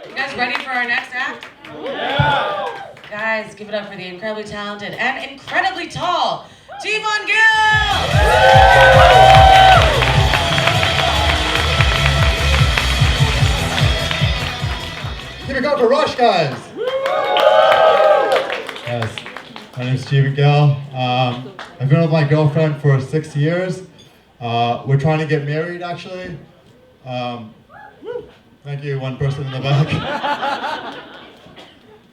You guys ready for our next act? Yeah! Guys, give it up for the incredibly talented and incredibly tall Gill! Give it up for Rush, guys! Yes, my name is Gill. I've been with my girlfriend for 6 years. We're trying to get married, actually. Thank you, one person in the back.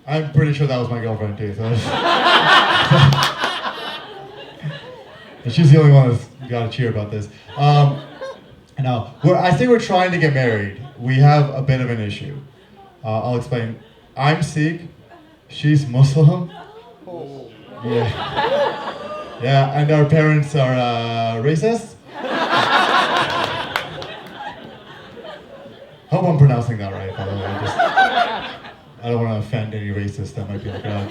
I'm pretty sure that was my girlfriend too. So she's the only one that's got to cheer about this. No, I say we're trying to get married. We have a bit of an issue. I'll explain. I'm Sikh. She's Muslim. Yeah. Yeah, and our parents are racist. Hope I'm pronouncing that right, by the way. I don't want to offend any racists that might be in the crowd.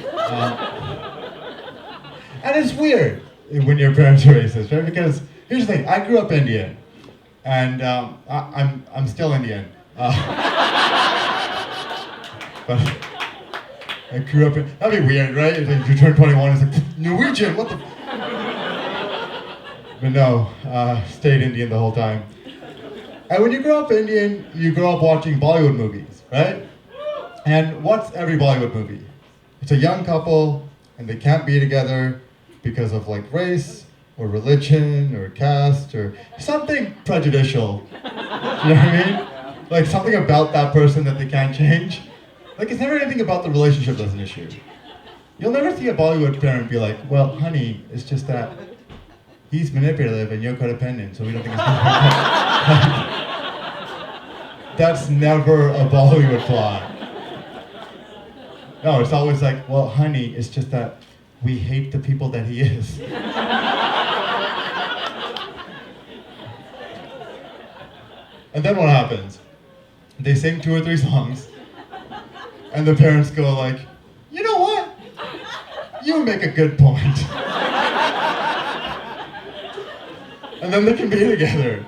And it's weird when your parents are racist, right? Because here's the thing: I grew up Indian, and I'm still Indian. But I grew up in, that'd be weird, right? If you turn 21, it's like, Norwegian, what the? But no, stayed Indian the whole time. And when you grow up Indian, you grow up watching Bollywood movies, right? And what's every Bollywood movie? It's a young couple, and they can't be together because of like race, or religion, or caste, or something prejudicial. You know what I mean? Like something about that person that they can't change. Like, it's never anything about the relationship that's an issue. You'll never see a Bollywood parent be like, well, honey, it's just that he's manipulative and you're codependent, so we don't think it's That's never a Bollywood plot. No, it's always like, well, honey, it's just that we hate the people that he is. And then what happens? They sing 2 or 3 songs, and the parents go like, you know what? You make a good point. And then they can be together.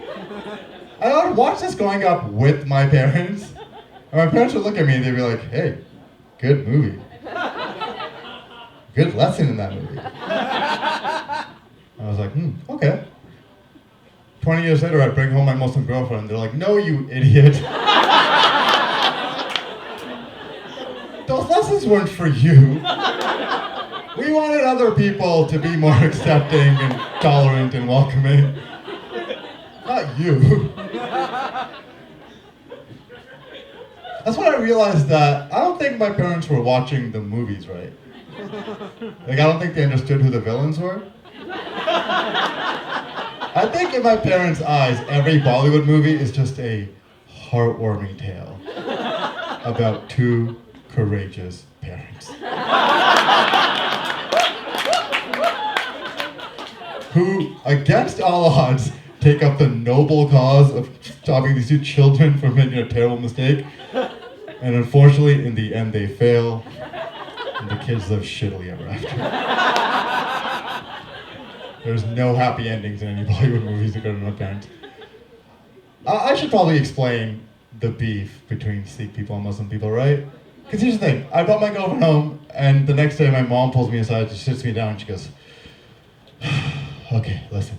And I would watch this growing up with my parents, and my parents would look at me and they'd be like, hey, good movie. Good lesson in that movie. I was like, okay. 20 years later, I bring home my Muslim girlfriend, and they're like, no, you idiot. Those lessons weren't for you. We wanted other people to be more accepting and tolerant and welcoming. Not you. That's when I realized that I don't think my parents were watching the movies right. Like, I don't think they understood who the villains were. I think in my parents' eyes, every Bollywood movie is just a heartwarming tale about 2 courageous parents who, against all odds, take up the noble cause of stopping these 2 children from making a terrible mistake. And unfortunately, in the end, they fail, and the kids live shittily ever after. There's no happy endings in any Bollywood movies according to my parents. I should probably explain the beef between Sikh people and Muslim people, right? Because here's the thing, I brought my girlfriend home, and the next day my mom pulls me aside, she sits me down, and she goes, okay, listen.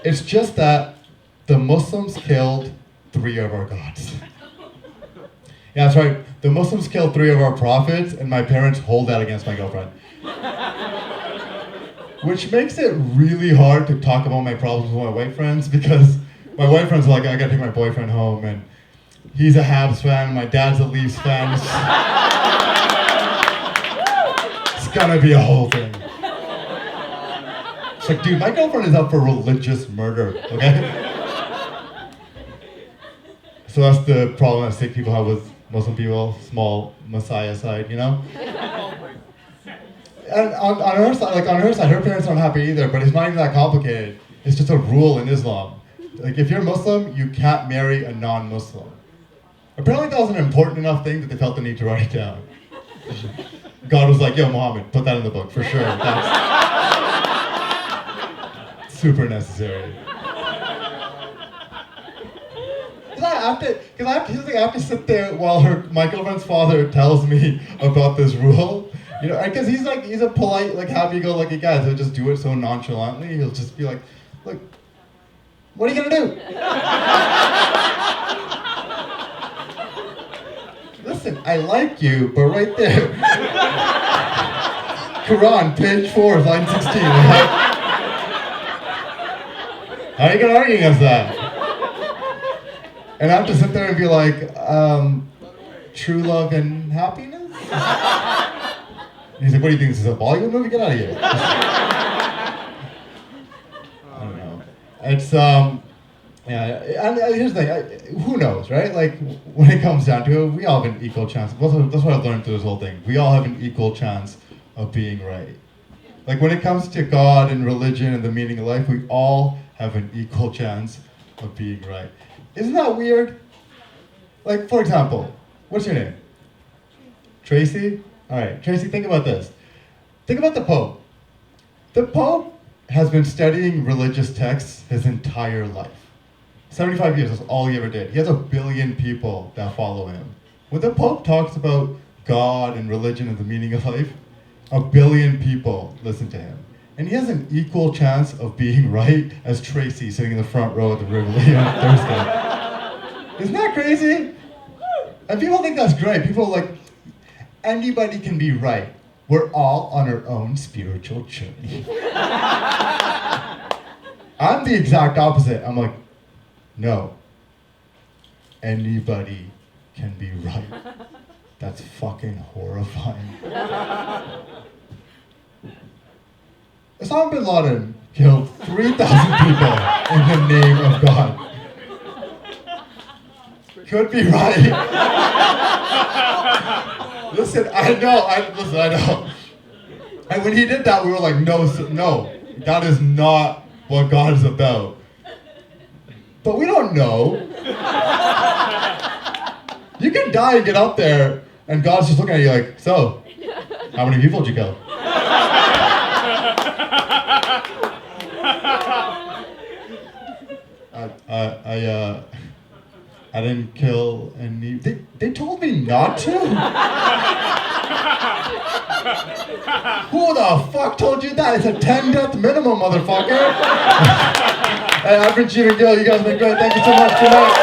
It's just that the Muslims killed 3 of our gods. Yeah, that's right. The Muslims killed 3 of our prophets, and my parents hold that against my girlfriend. Which makes it really hard to talk about my problems with my white friends, because my white friends are like, I gotta take my boyfriend home, and he's a Habs fan, my dad's a Leafs fan. It's gonna be a whole thing. It's like, dude, my girlfriend is up for religious murder, okay? So that's the problem that Sikh people have with Muslim people, small messiah side, you know? And on her side, her parents aren't happy either, but it's not even that complicated. It's just a rule in Islam. Like, if you're Muslim, you can't marry a non-Muslim. Apparently that was an important enough thing that they felt the need to write it down. God was like, yo, Muhammad, put that in the book, for sure. That's super necessary. I have to sit there while my girlfriend's father tells me about this rule. You know, because he's a polite, like happy-go-lucky guy. So he'll just do it so nonchalantly. He'll just be like, "Look, what are you gonna do?" Listen, I like you, but right there, Quran, page 4, line 16. How are you gonna argue against that? And I have to sit there and be like, true love and happiness? And he's like, what do you think, this is a Bollywood movie? Get out of here. I don't know. It's, yeah, and here's the thing, who knows, right? Like, when it comes down to it, we all have an equal chance. That's what I've learned through this whole thing. We all have an equal chance of being right. Like, when it comes to God and religion and the meaning of life, we all have an equal chance of being right. Isn't that weird? Like, for example, what's your name? Tracy? All right, Tracy, think about this. Think about the Pope. The Pope has been studying religious texts his entire life. 75 years, that's all he ever did. He has 1 billion people that follow him. When the Pope talks about God and religion and the meaning of life, 1 billion people listen to him. And he has an equal chance of being right as Tracy sitting in the front row at the Rivoli on Thursday. Isn't that crazy? And people think that's great. People are like, anybody can be right. We're all on our own spiritual journey. I'm the exact opposite. I'm like, no. Anybody can be right. That's fucking horrifying. Osama bin Laden killed 3,000 people in the name of God. Could be right. Listen, I know. And when he did that, we were like, no, that is not what God is about. But we don't know. You can die and get up there, and God's just looking at you like, so, how many people did you kill? I didn't kill any. They told me not to? Who the fuck told you that? It's a 10-death minimum, motherfucker. Hey, I've been Gill. You guys have been great. Thank you so much. Good night.